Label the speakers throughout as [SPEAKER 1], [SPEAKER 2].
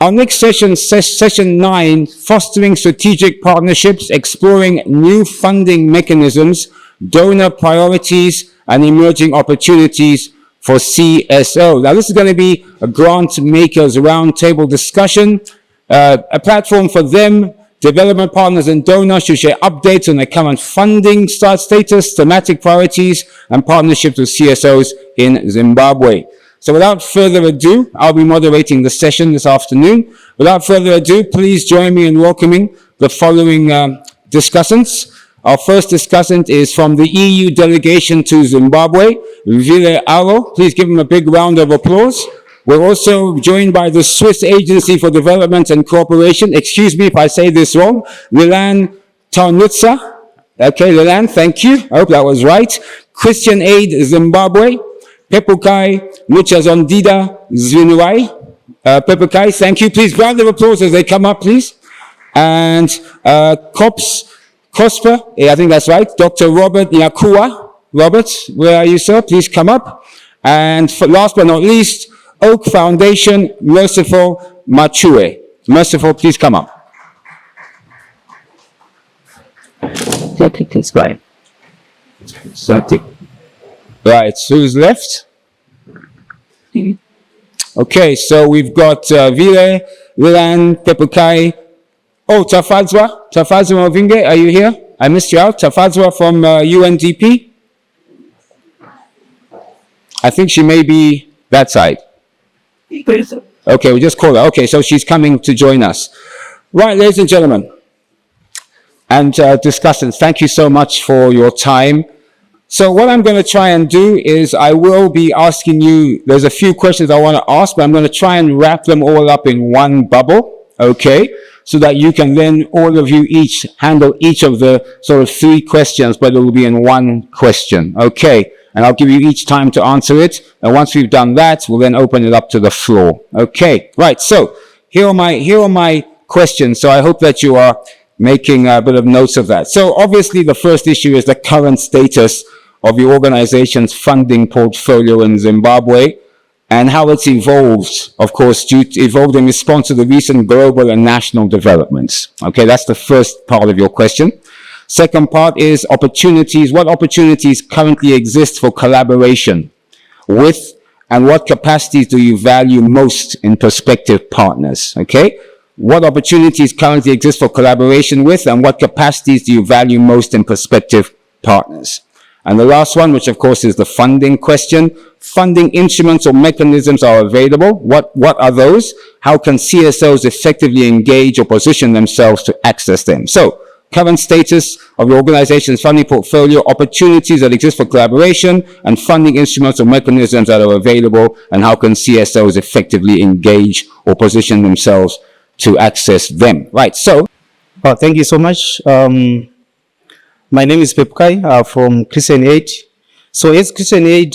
[SPEAKER 1] Our next session, session 9, fostering strategic partnerships, exploring new funding mechanisms, donor priorities, and emerging opportunities for CSO. Now, this is going to be a Grant Makers Roundtable discussion, a platform for them, development partners and donors to share updates on the current funding status, thematic priorities, and partnerships with CSOs in Zimbabwe. So without further ado, I'll be moderating the session this afternoon. Without further ado, please join me in welcoming the following discussants. Our first discussant is from the EU delegation to Zimbabwe, Vile Aro. Please give him a big round of applause. We're also joined by the Swiss Agency for Development and Cooperation. Excuse me if I say this wrong. Lilan Tarnutsa. Okay, Lilan, thank you. I hope that was right. Christian Aid Zimbabwe. Pepukai Muchazondida Zvinuai. Pepukai, thank you. Please, round of applause as they come up, please. And COSPE, I think that's right. Dr. Robert Nyakua. Robert, where are you, sir? Please come up. And for last but not least, Oak Foundation, Merciful Machue. Merciful, please come up. Right, who's left? Okay, so we've got Vile, Lilan, Pepukai. Oh, Tafadzwa Mavinge, are you here? I missed you out. Tafadzwa from UNDP. I think she may be that side. Okay, we just call her. Okay, so she's coming to join us. Right, ladies and gentlemen, and discussants, thank you so much for your time. So what I'm going to try and do is I will be asking you, there's a few questions I want to ask, but I'm going to try and wrap them all up in one bubble, okay? So that you can then, all of you each, handle each of the sort of 3 questions, but it will be in one question, okay? And I'll give you each time to answer it. And once we've done that, we'll then open it up to the floor. Okay, right. So here are my questions. So I hope that you are making a bit of notes of that. So obviously the first issue is the current status of the organization's funding portfolio in Zimbabwe and how it's evolved, of course, evolved in response to the recent global and national developments. Okay, that's the first part of your question. Second part is opportunities. What opportunities currently exist for collaboration with, and what capacities do you value most in prospective partners? Okay? What opportunities currently exist for collaboration with, and what capacities do you value most in prospective partners? And the last one, which of course is the funding question. Funding instruments or mechanisms are available. What are those? How can CSOs effectively engage or position themselves to access them? So, current status of the organization's funding portfolio, opportunities that exist for collaboration, and funding instruments or mechanisms that are available, and how can CSOs effectively engage or position themselves to access them. Right, so.
[SPEAKER 2] Thank you so much. My name is Pepukai from Christian Aid. So as Christian Aid,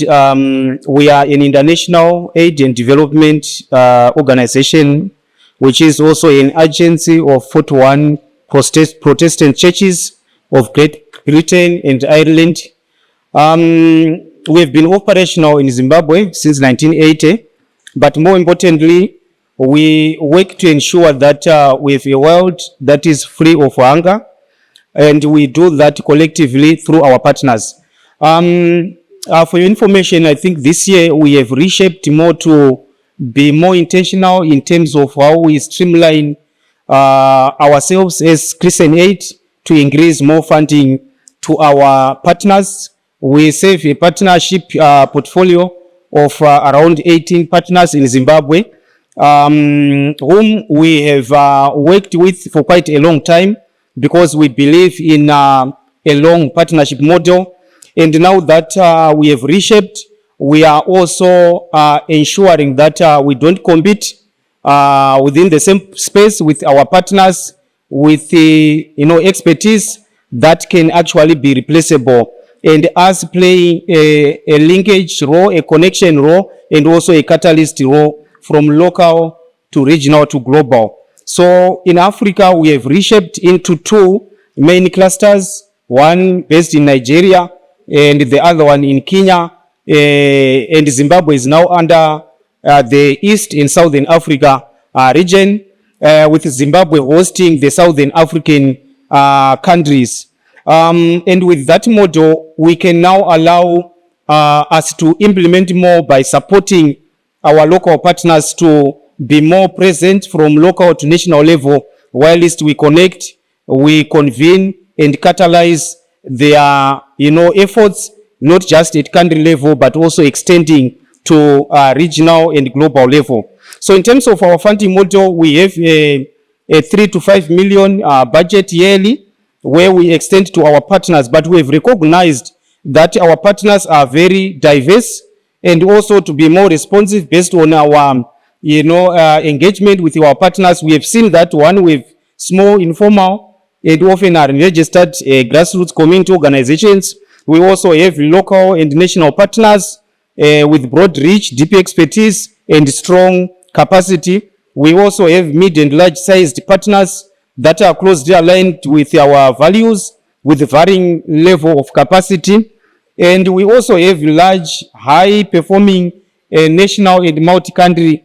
[SPEAKER 2] we are an international aid and development organization, which is also an agency of 41 Protestant churches of Great Britain and Ireland. We have been operational in Zimbabwe since 1980, but more importantly, we work to ensure that we have a world that is free of hunger, and we do that collectively through our partners. For your information, I think this year we have reshaped more to be more intentional in terms of how we streamline ourselves as Christian Aid to increase more funding to our partners. We serve a partnership portfolio of around 18 partners in Zimbabwe, whom we have worked with for quite a long time because we believe in a long partnership model. And now that we have reshaped, we are also ensuring that we don't compete within the same space with our partners with expertise that can actually be replaceable, and us playing a linkage role, a connection role, and also a catalyst role from local to regional to global. So in Africa, we have reshaped into 2 main clusters, one based in Nigeria and the other one in Kenya, and Zimbabwe is now under the East and Southern Africa region, with Zimbabwe hosting the Southern African countries. And with that model, we can now allow us to implement more by supporting our local partners to be more present from local to national level, whilst we connect, we convene and catalyze their efforts, not just at country level, but also extending to regional and global level. So in terms of our funding model, we have a 3 to 5 million budget yearly, where we extend to our partners, but we have recognized that our partners are very diverse, and also to be more responsive based on our engagement with our partners. We have seen that one with small, informal, and often are registered grassroots community organizations. We also have local and national partners with broad reach, deep expertise, and strong capacity. We also have mid and large-sized partners that are closely aligned with our values, with varying level of capacity. And we also have large, high-performing national and multi-country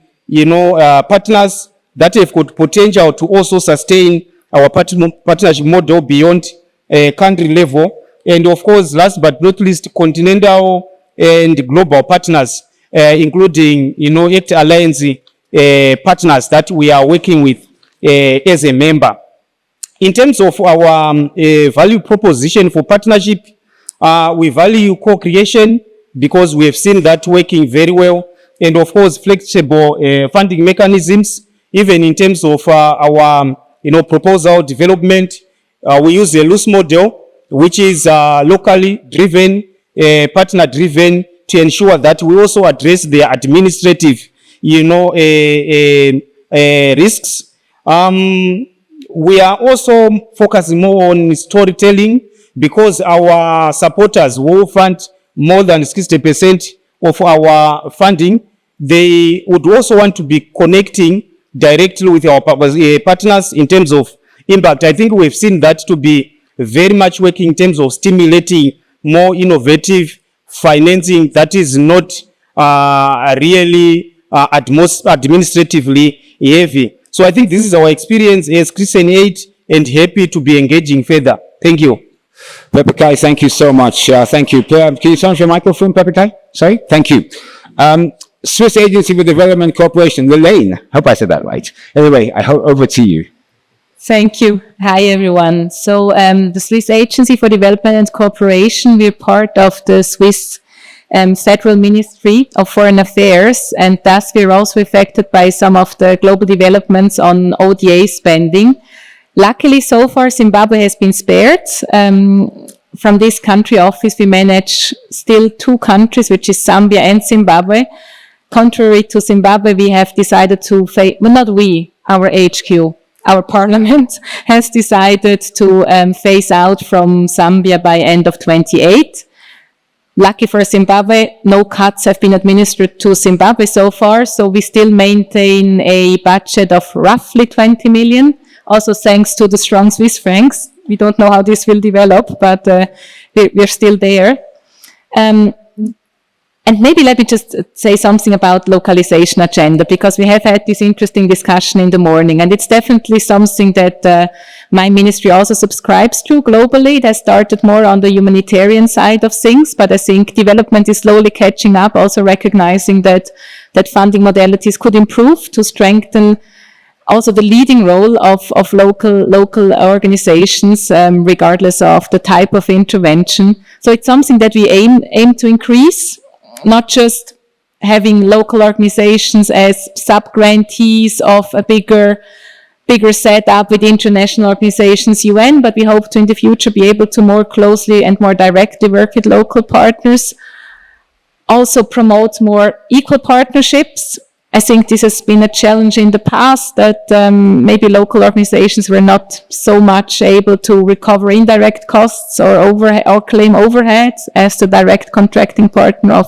[SPEAKER 2] partners that have got potential to also sustain our partnership model beyond country level. And of course, last but not least, continental and global partners, including ACT Alliance partners that we are working with as a member. In terms of our value proposition for partnership, we value co-creation because we have seen that working very well, and of course flexible funding mechanisms. Even in terms of our proposal development, we use a loose model, which is locally driven, partner driven, to ensure that we also address the administrative risks. We are also focusing more on storytelling, because our supporters who fund more than 60% of our funding, they would also want to be connecting directly with our partners in terms of impact. I think we've seen that to be very much working in terms of stimulating more innovative financing that is not really administratively heavy. So I think this is our experience as Christian Aid, and happy to be engaging further. Thank you.
[SPEAKER 1] Pepe, thank you so much. Thank you. Can you turn off your microphone, Pepe? Sorry? Thank you. Swiss Agency for Development Cooperation, Lelaine. Hope I said that right. Anyway, over to you.
[SPEAKER 3] Thank you. Hi, everyone. So the Swiss Agency for Development and Cooperation, we're part of the Swiss Federal Ministry of Foreign Affairs, and thus we're also affected by some of the global developments on ODA spending. Luckily, so far, Zimbabwe has been spared. From this country office, we manage still 2 countries, which is Zambia and Zimbabwe. Contrary to Zimbabwe, we have decided to our HQ, our parliament has decided to phase out from Zambia by end of 28. Lucky for Zimbabwe, no cuts have been administered to Zimbabwe so far, so we still maintain a budget of roughly 20 million. Also thanks to the strong Swiss francs. We don't know how this will develop, but we're still there. And maybe let me just say something about localization agenda, because we have had this interesting discussion in the morning, and it's definitely something that my ministry also subscribes to globally. It has started more on the humanitarian side of things, but I think development is slowly catching up, also recognizing that funding modalities could improve to strengthen also the leading role of local organizations, regardless of the type of intervention. So it's something that we aim to increase, not just having local organizations as sub-grantees of a bigger setup with international organizations, UN, but we hope to in the future be able to more closely and more directly work with local partners. Also promote more equal partnerships. I think this has been a challenge in the past, that maybe local organizations were not so much able to recover indirect costs or claim overheads as the direct contracting partner of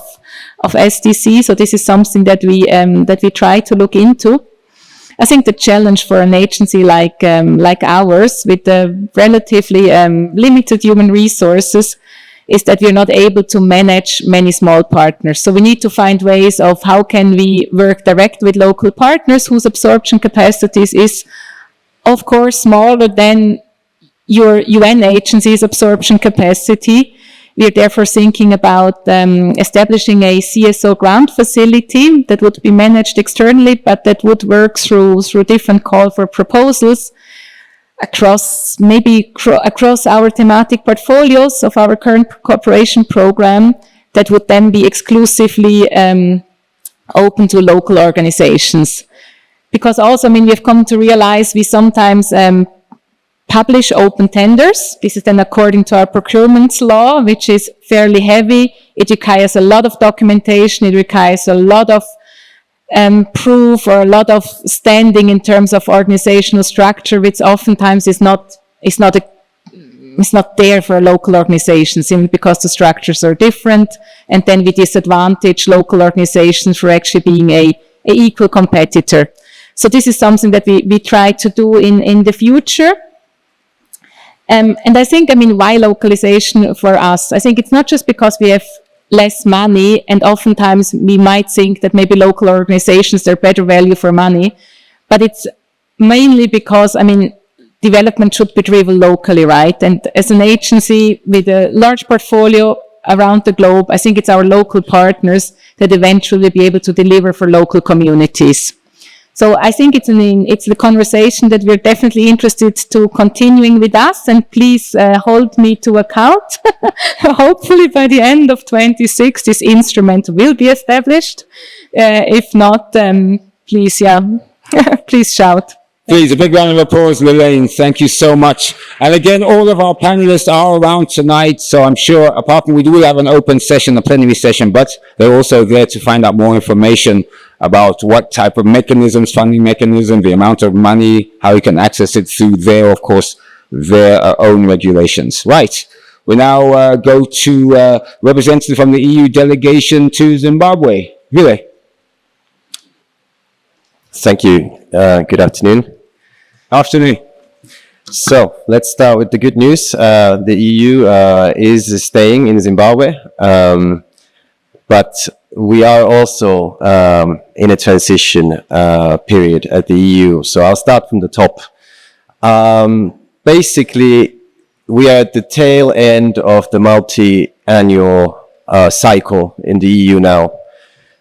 [SPEAKER 3] SDC. So this is something that we try to look into. I think the challenge for an agency like ours, with the relatively limited human resources, is that we're not able to manage many small partners. So we need to find ways of how can we work direct with local partners whose absorption capacities is, of course, smaller than your UN agency's absorption capacity. We are therefore thinking about establishing a CSO grant facility that would be managed externally, but that would work through different call for proposals across across our thematic portfolios of our current cooperation program, that would then be exclusively open to local organizations. Because also, I mean, we've come to realize we sometimes publish open tenders. This is then according to our procurement law, which is fairly heavy. It requires a lot of documentation. It requires a lot of proof or a lot of standing in terms of organizational structure, which oftentimes is not there for local organizations, simply because the structures are different, and then we disadvantage local organizations for actually being a equal competitor. So this is something that we try to do in the future. And I think, I mean, why localization for us? I think it's not just because we have less money, and oftentimes we might think that maybe local organizations, they're better value for money, but it's mainly because, I mean, development should be driven locally, right? And as an agency with a large portfolio around the globe, I think it's our local partners that eventually will be able to deliver for local communities. So I think it's the conversation that we're definitely interested to continuing with us, and please hold me to account. Hopefully by the end of 26, this instrument will be established. If not, please, please shout.
[SPEAKER 1] Please, a big round of applause, Lorraine. Thank you so much. And again, all of our panelists are around tonight, so I'm sure, apart from we do have an open session, a plenary session, but they're also there to find out more information about what type of mechanisms, funding mechanism, the amount of money, how you can access it through their, of course, their own regulations. Right. We now go to representative from the EU delegation to Zimbabwe. Vile.
[SPEAKER 4] Thank you. Good afternoon.
[SPEAKER 1] Afternoon.
[SPEAKER 4] So let's start with the good news. The EU is staying in Zimbabwe, but we are also in a transition period at the EU. So I'll start from the top. Basically, we are at the tail end of the multi-annual cycle in the EU now.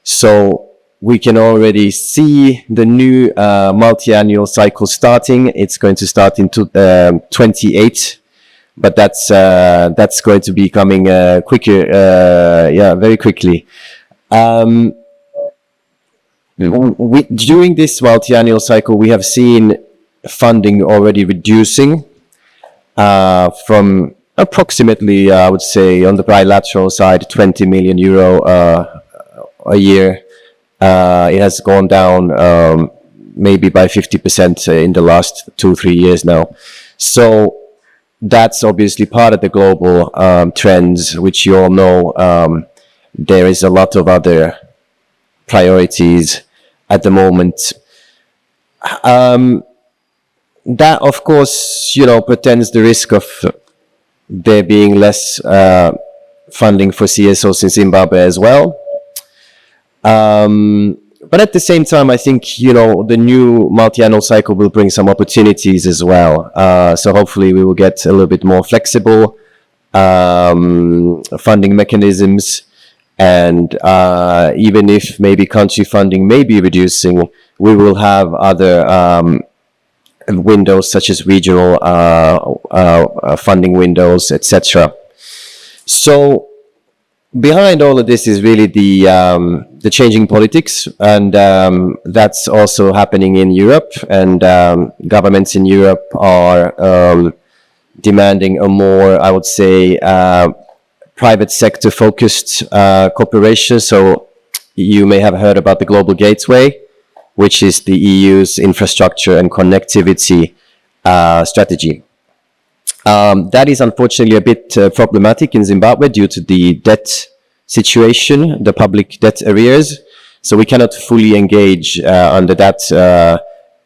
[SPEAKER 4] So we can already see the new multi-annual cycle starting. It's going to start in 28, but that's going to be coming quicker, very quickly. During this multi-annual cycle, we have seen funding already reducing from approximately, I would say, on the bilateral side, 20 million euro a year. It has gone down maybe by 50% in the last 2-3 years now. So that's obviously part of the global trends, which you all know. There is a lot of other priorities at the moment. That, of course, pretends the risk of there being less funding for CSOs in Zimbabwe as well. But at the same time, I think, the new multi-annual cycle will bring some opportunities as well. So hopefully we will get a little bit more flexible funding mechanisms. And even if maybe country funding may be reducing, we will have other windows such as regional funding windows, etc. So behind all of this is really the changing politics, and that's also happening in Europe. And governments in Europe are demanding a more, I would say, private sector focused cooperation. So you may have heard about the Global Gateway, which is the EU's infrastructure and connectivity strategy. That is unfortunately a bit problematic in Zimbabwe due to the debt situation, the public debt arrears. So we cannot fully engage under that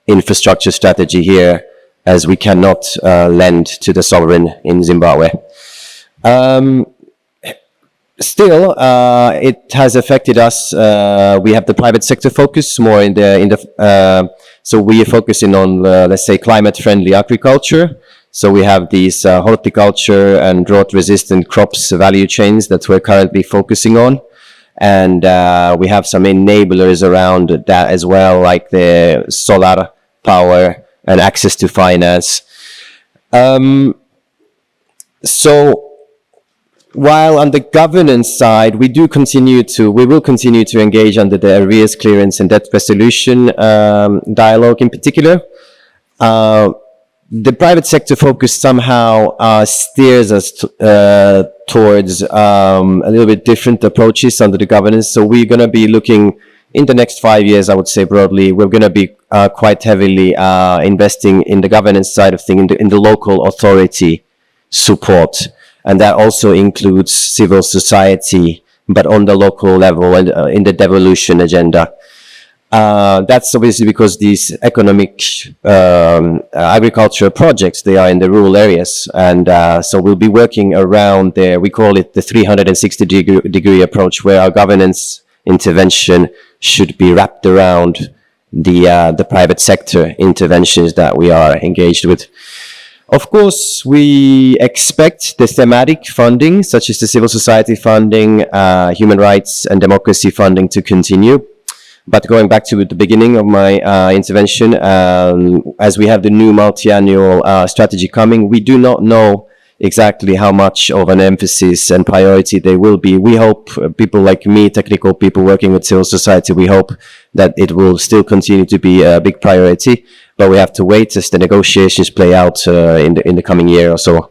[SPEAKER 4] infrastructure strategy here, as we cannot lend to the sovereign in Zimbabwe. Still, it has affected us. We have the private sector focus more so we are focusing on, let's say, climate-friendly agriculture. So we have these horticulture and drought-resistant crops value chains that we're currently focusing on. And we have some enablers around that as well, like the solar power and access to finance. So while on the governance side, we will continue to engage under the arrears clearance and debt resolution dialogue in particular. The private sector focus somehow steers us towards a little bit different approaches under the governance. So we're going to be looking in the next 5 years, I would say broadly, we're going to be quite heavily investing in the governance side of things, in the local authority support. And that also includes civil society, but on the local level and in the devolution agenda. That's obviously because these economic agricultural projects, they are in the rural areas. And so we'll be working around there. We call it the 360-degree approach, where our governance intervention should be wrapped around the private sector interventions that we are engaged with. Of course, we expect the thematic funding, such as the civil society funding, human rights and democracy funding, to continue. But going back to the beginning of my intervention, as we have the new multi-annual strategy coming, we do not know exactly how much of an emphasis and priority they will be. We hope, people like me, technical people working with civil society, we hope that it will still continue to be a big priority. But we have to wait as the negotiations play out in the coming year or so.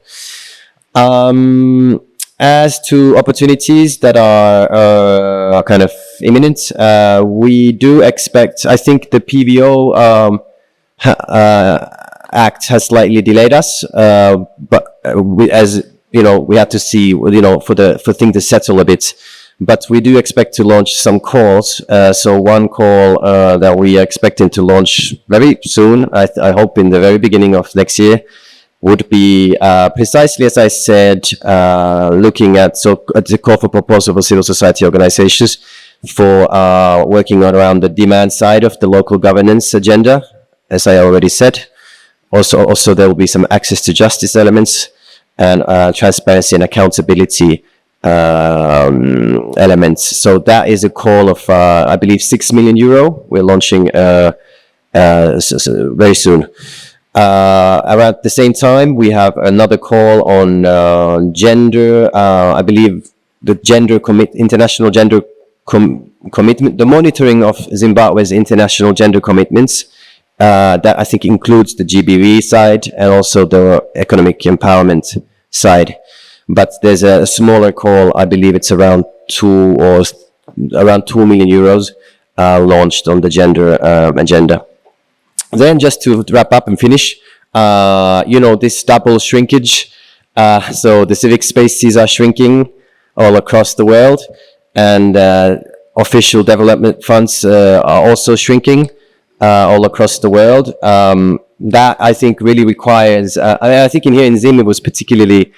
[SPEAKER 4] As to opportunities that are kind of imminent, we do expect, I think the PVO Act has slightly delayed us, but as you know, we have to see, for things to settle a bit. But we do expect to launch some calls. So one call that we are expecting to launch very soon, I hope in the very beginning of next year, would be precisely as I said, looking at the call for proposal for civil society organizations for working around the demand side of the local governance agenda, as I already said. Also there will be some access to justice elements and transparency and accountability elements. So that is a call of, I believe, €6 million. We're launching very soon. Around the same time, we have another call on gender. I believe the international gender commitment, the monitoring of Zimbabwe's international gender commitments. That I think includes the GBV side and also the economic empowerment side. But there's a smaller call, I believe it's around €2 million launched on the gender agenda. Then just to wrap up and finish, this double shrinkage. So the civic spaces are shrinking all across the world, and official development funds are also shrinking all across the world. That I think really requires, I think here in Zim it was particularly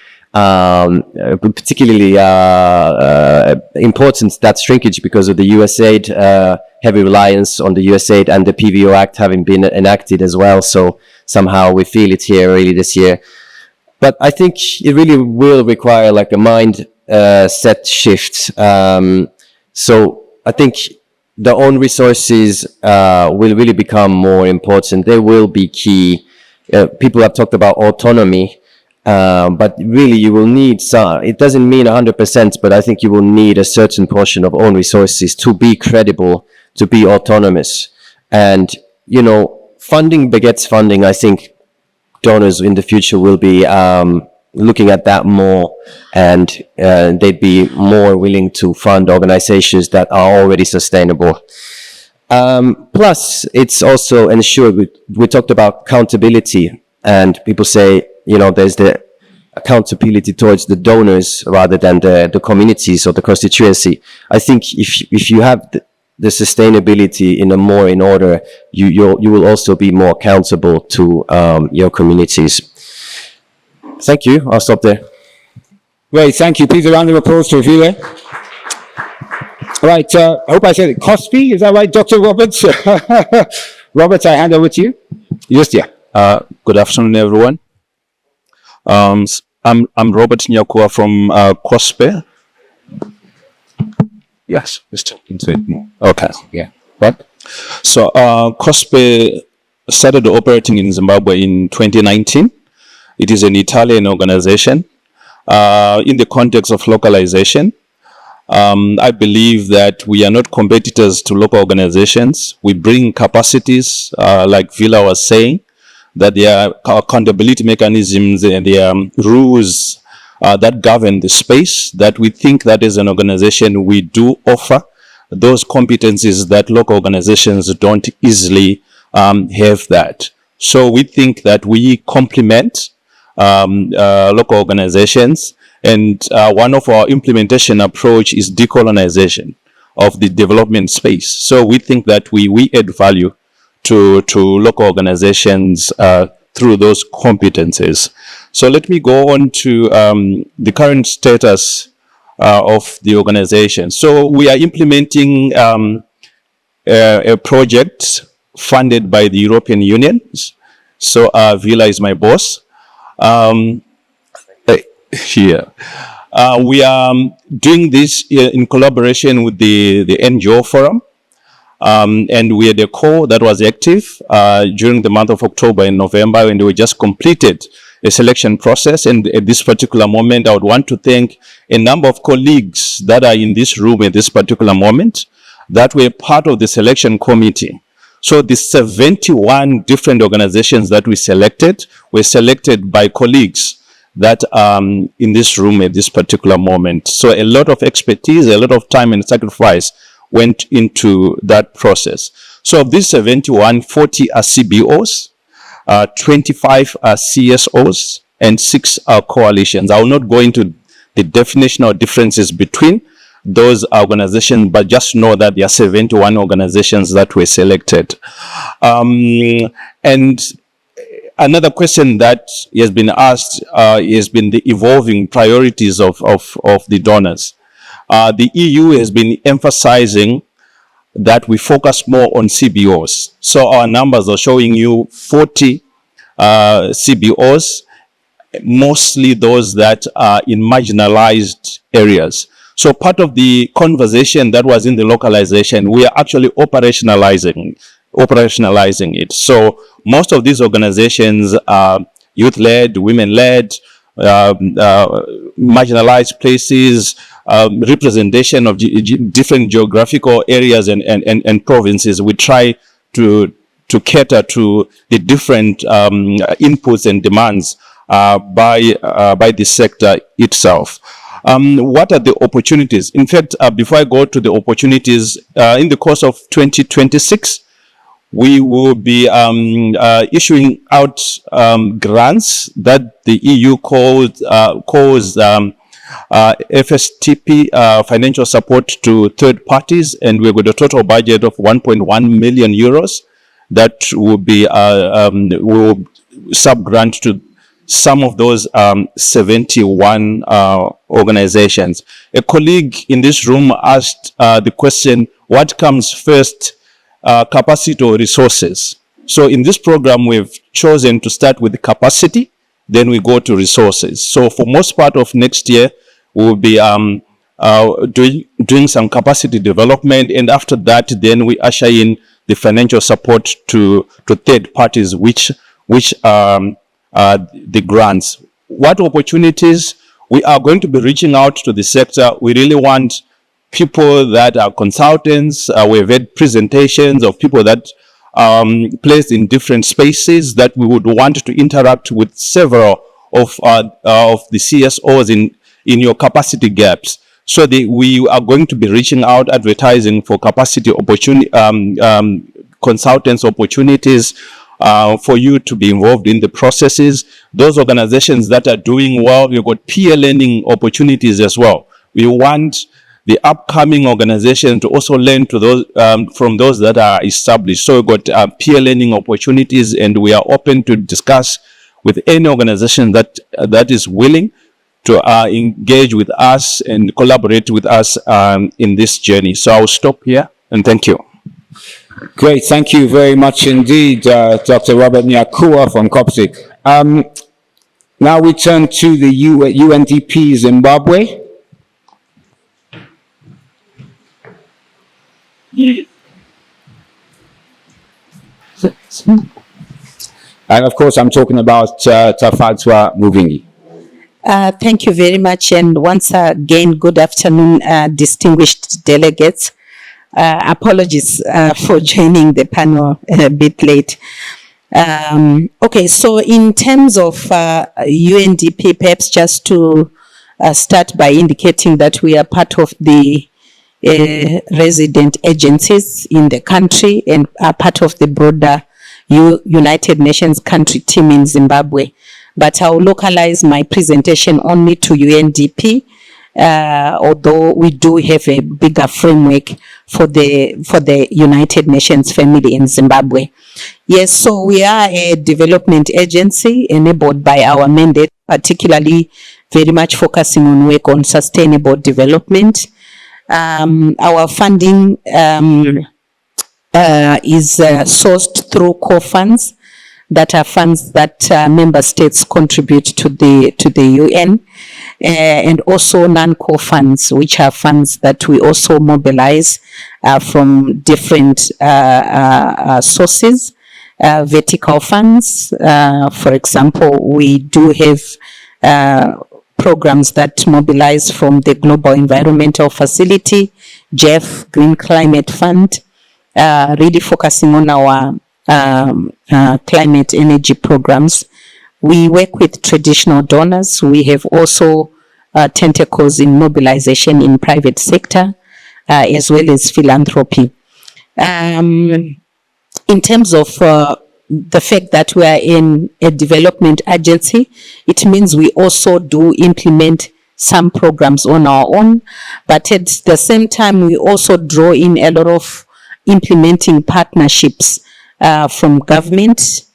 [SPEAKER 4] important, that shrinkage, because of the USAID, heavy reliance on the USAID and the PVO Act having been enacted as well. So somehow we feel it here really this year. But I think it really will require like a mind set shift. So I think the own resources will really become more important. They will be key. People have talked about autonomy. But really you will need some, it doesn't mean 100%, but I think you will need a certain portion of own resources to be credible, to be autonomous. And, funding begets funding. I think donors in the future will be looking at that more, and they'd be more willing to fund organizations that are already sustainable. Plus, it's also ensured, we talked about accountability, and people say, there's the accountability towards the donors rather than the communities or the constituency. I think if you have the sustainability in order, you will also be more accountable to your communities. Thank you. I'll stop there.
[SPEAKER 1] Great, thank you. Please a round of applause to Vile. Right, I hope I said it. COSPE, is that right, Dr. Roberts? Roberts, I hand over to you. Yes, yeah.
[SPEAKER 5] Good afternoon, everyone. I'm Robert Nyakua from COSPE. Yes, Mr.
[SPEAKER 1] Into it more.
[SPEAKER 5] Okay.
[SPEAKER 1] Yeah. What?
[SPEAKER 5] So COSPE started operating in Zimbabwe in 2019. It is an Italian organization. In the context of localization, I believe that we are not competitors to local organizations. We bring capacities, like Vila was saying, that there are accountability mechanisms and there are rules that govern the space, that we think that as an organization we do offer those competencies that local organizations don't easily have that. So we think that we complement local organizations, and one of our implementation approach is decolonization of the development space. So we think that we add value to local organizations through those competencies. So let me go on to the current status of the organization. So we are implementing a project funded by the European Union. So Vila is my boss. Here. We are doing this in collaboration with the NGO Forum. And we had a call that was active during the month of October and November, and we just completed a selection process. And at this particular moment, I would want to thank a number of colleagues that are in this room at this particular moment that were part of the selection committee. So the 71 different organizations that we selected were selected by colleagues that are in this room at this particular moment. So a lot of expertise, a lot of time and sacrifice went into that process. So of these 71, 40 are CBOs, 25 are CSOs, and 6 are coalitions. I will not go into the definitional differences between those organizations, but just know that there are 71 organizations that were selected. And another question that has been asked has been the evolving priorities of the donors. The EU has been emphasizing that we focus more on CBOs. So our numbers are showing you 40 CBOs, mostly those that are in marginalized areas. So part of the conversation that was in the localization, we are actually operationalizing it. So most of these organizations are youth-led, women-led, marginalized places, representation of different geographical areas and provinces. We try to cater to the different inputs and demands by the sector itself. What are the opportunities? In fact, before I go to the opportunities, in the course of 2026, we will be issuing out grants that the EU calls FSTP, financial support to third parties, and we've got a total budget of 1.1 million euros that will be will sub-grant to some of those 71 organizations. A colleague in this room asked the question, what comes first, capacity or resources? So in this program, we've chosen to start with the capacity, then we go to resources. So for most part of next year, we'll be doing some capacity development, and after that, then we usher in the financial support to third parties, which are the grants. What opportunities? We are going to be reaching out to the sector. We really want people that are consultants. We've had presentations of people that placed in different spaces that we would want to interact with several of the CSOs in your capacity gaps. So we are going to be reaching out, advertising for capacity opportunity, consultants opportunities for you to be involved in the processes. Those organizations that are doing well, we've got peer learning opportunities as well. We want the upcoming organization to also learn to those from those that are established. So we've got peer learning opportunities, and we are open to discuss with any organization that is willing to engage with us and collaborate with us in this journey. So I'll stop here and thank you.
[SPEAKER 1] Great, thank you very much indeed, Dr. Robert Nyakua from COSPE. Now we turn to the UNDP Zimbabwe. And of course, I'm talking about Tafadzwa Muvingi.
[SPEAKER 6] Thank you very much. And once again, good afternoon, distinguished delegates. Apologies for joining the panel a bit late. Okay, so in terms of UNDP, perhaps just to start by indicating that we are part of the resident agencies in the country and are part of the broader United Nations country team in Zimbabwe. But I'll localize my presentation only to UNDP, although we do have a bigger framework for the United Nations family in Zimbabwe. Yes, so we are a development agency enabled by our mandate, particularly very much focusing on work on sustainable development. Our funding is sourced through core funds that are funds that member states contribute to the UN, and also non-core funds, which are funds that we also mobilize from different sources. Vertical funds, for example, we do have programs that mobilize from the Global Environmental Facility, GEF, Green Climate Fund, really focusing on our climate energy programs. We work with traditional donors. We have also tentacles in mobilization in private sector, as well as philanthropy. In terms of the fact that we are in a development agency, it means we also do implement some programs on our own, but at the same time, we also draw in a lot of implementing partnerships from government,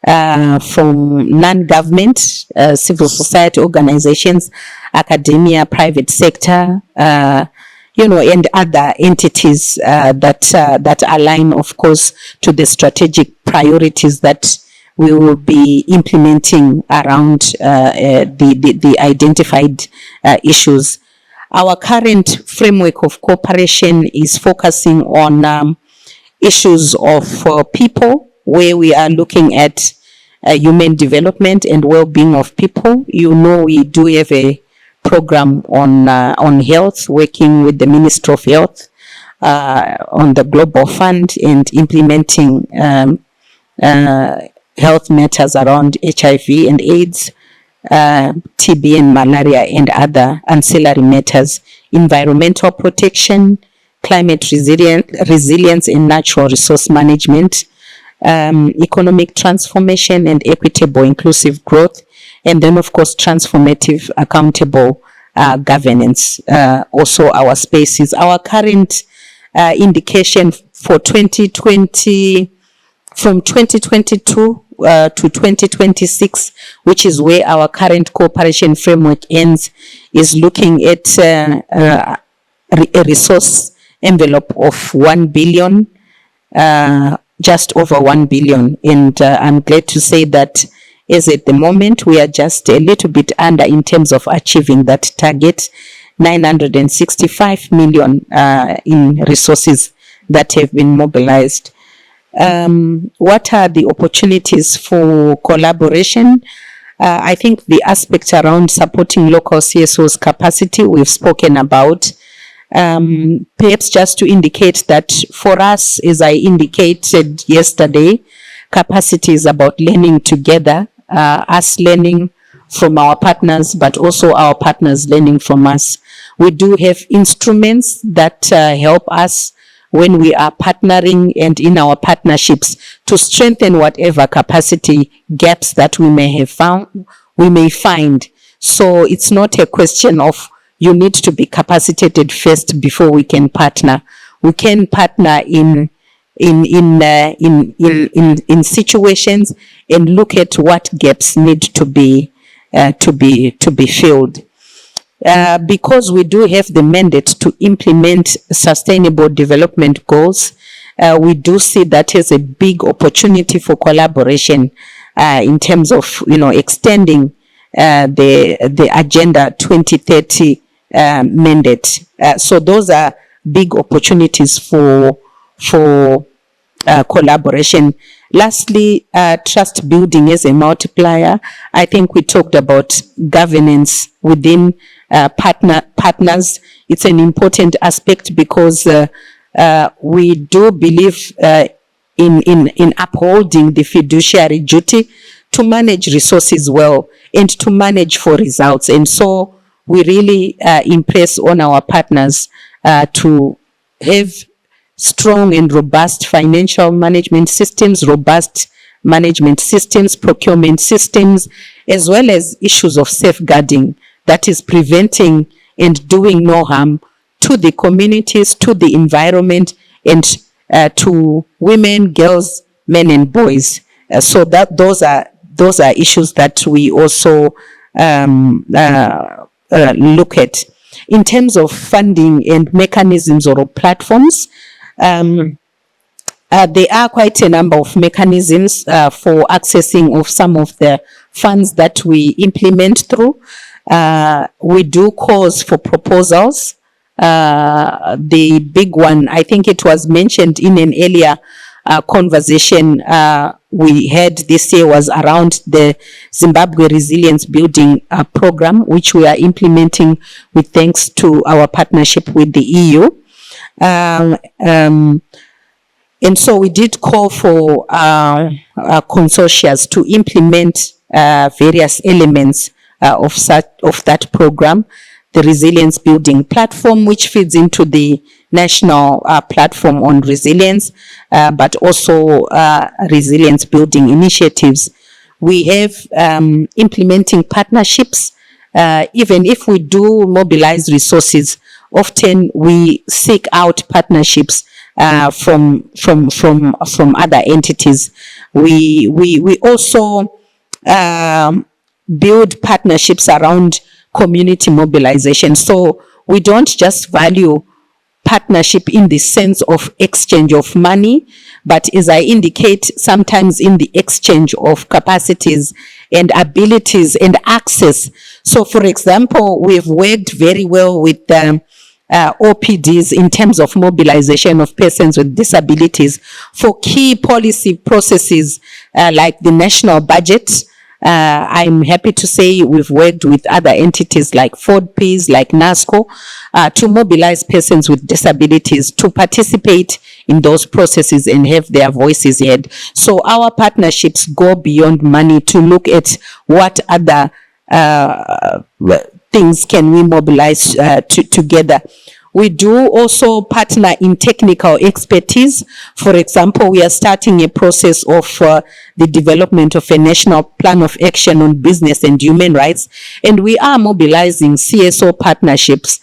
[SPEAKER 6] from non-government, civil society organizations, academia, private sector, and other entities that align, of course, to the strategic priorities that we will be implementing around the identified issues. Our current framework of cooperation is focusing on issues of people, where we are looking at human development and well-being of people. You know, we do have a program on health, working with the Ministry of Health on the Global Fund and implementing health matters around HIV and AIDS, TB and malaria and other ancillary matters, environmental protection, climate resilience and natural resource management, economic transformation and equitable inclusive growth, and then of course transformative accountable governance, also our spaces. Our current indication for 2020, from 2022 to 2026, which is where our current cooperation framework ends, is looking at a resource envelope of 1 billion, just over 1 billion. And I'm glad to say that as at the moment, we are just a little bit under in terms of achieving that target, 965 million in resources that have been mobilized. What are the opportunities for collaboration? I think the aspect around supporting local CSOs capacity we've spoken about. Perhaps just to indicate that for us, as I indicated yesterday, capacity is about learning together, us learning from our partners, but also our partners learning from us. We do have instruments that help us when we are partnering and in our partnerships to strengthen whatever capacity gaps that we may find. So it's not a question of you need to be capacitated first before we can partner. We can partner in situations and look at what gaps need to be filled. because we do have the mandate to implement sustainable development goals, we do see that as a big opportunity for collaboration in terms of, extending the Agenda 2030 mandate. So those are big opportunities for collaboration. Lastly, trust building as a multiplier. I think we talked about governance within partners. It's an important aspect because we do believe in upholding the fiduciary duty to manage resources well and to manage for results. And so we really impress on our partners to have strong and robust financial management systems, robust management systems, procurement systems, as well as issues of safeguarding, that is preventing and doing no harm to the communities, to the environment, and to women, girls, men, and boys. So that those are issues that we also look at. In terms of funding and mechanisms or platforms, there are quite a number of mechanisms for accessing of some of the funds that we implement through. We do calls for proposals. The big one, I think it was mentioned in an earlier conversation we had this year, was around the Zimbabwe Resilience Building program, which we are implementing with thanks to our partnership with the EU. And so we did call for consortia to implement various elements of that program. The Resilience Building Platform, which feeds into the National Platform on Resilience, but also resilience building initiatives. We have implementing partnerships. Even if we do mobilize resources, often we seek out partnerships from other entities. We also build partnerships around community mobilization. So we don't just value partnership in the sense of exchange of money, but as I indicate, sometimes in the exchange of capacities and abilities and access. So for example, we've worked very well with OPDs in terms of mobilization of persons with disabilities for key policy processes like the national budget. I'm happy to say we've worked with other entities like FODPs, like NASCO, to mobilize persons with disabilities to participate in those processes and have their voices heard. So our partnerships go beyond money to look at what other things can we mobilize together. We do also partner in technical expertise. For example, we are starting a process of the development of a national plan of action on business and human rights. And we are mobilizing CSO partnerships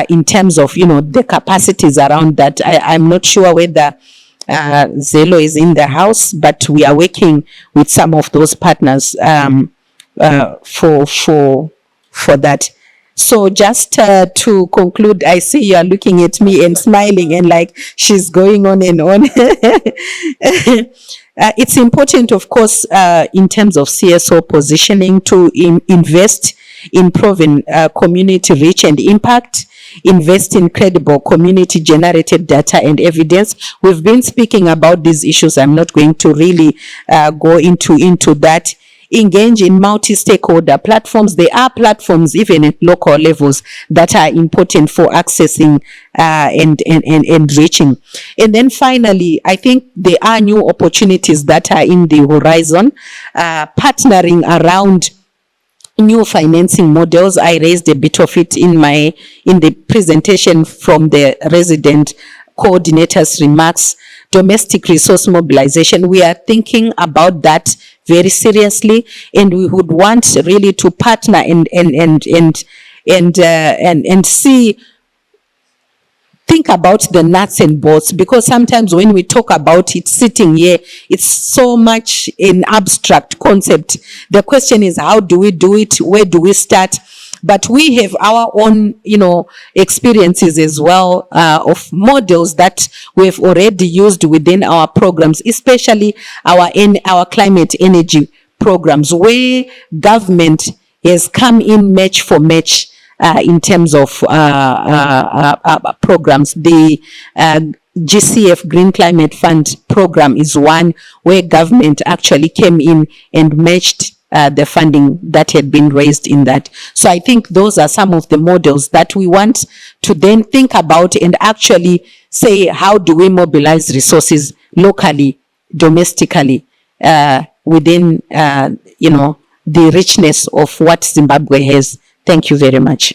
[SPEAKER 6] in terms of, the capacities around that. I'm not sure whether Zelo is in the house, but we are working with some of those partners for that. So just to conclude, I see you are looking at me and smiling and like she's going on and on. It's important, of course, in terms of CSO positioning to invest in proven community reach and impact, invest in credible community generated data and evidence. We've been speaking about these issues. I'm not going to really go into that. Engage in multi-stakeholder platforms. There are platforms even at local levels that are important for accessing and reaching. And then finally, I think there are new opportunities that are in the horizon, partnering around new financing models. I raised a bit of it in the presentation from the resident coordinator's remarks. Domestic resource mobilization. We are thinking about that very seriously, and we would want really to partner and see, think about the nuts and bolts, because sometimes when we talk about it sitting here, it's so much an abstract concept. The question is, how do we do it? Where do we start? but we have our own, experiences as well, of models that we've already used within our programs, especially our climate energy programs, where government has come in match for match, in terms of programs. The GCF Green Climate Fund program is one where government actually came in and matched the funding that had been raised in that. So I think those are some of the models that we want to then think about and actually say, how do we mobilize resources locally, domestically, within, the richness of what Zimbabwe has. Thank you very much.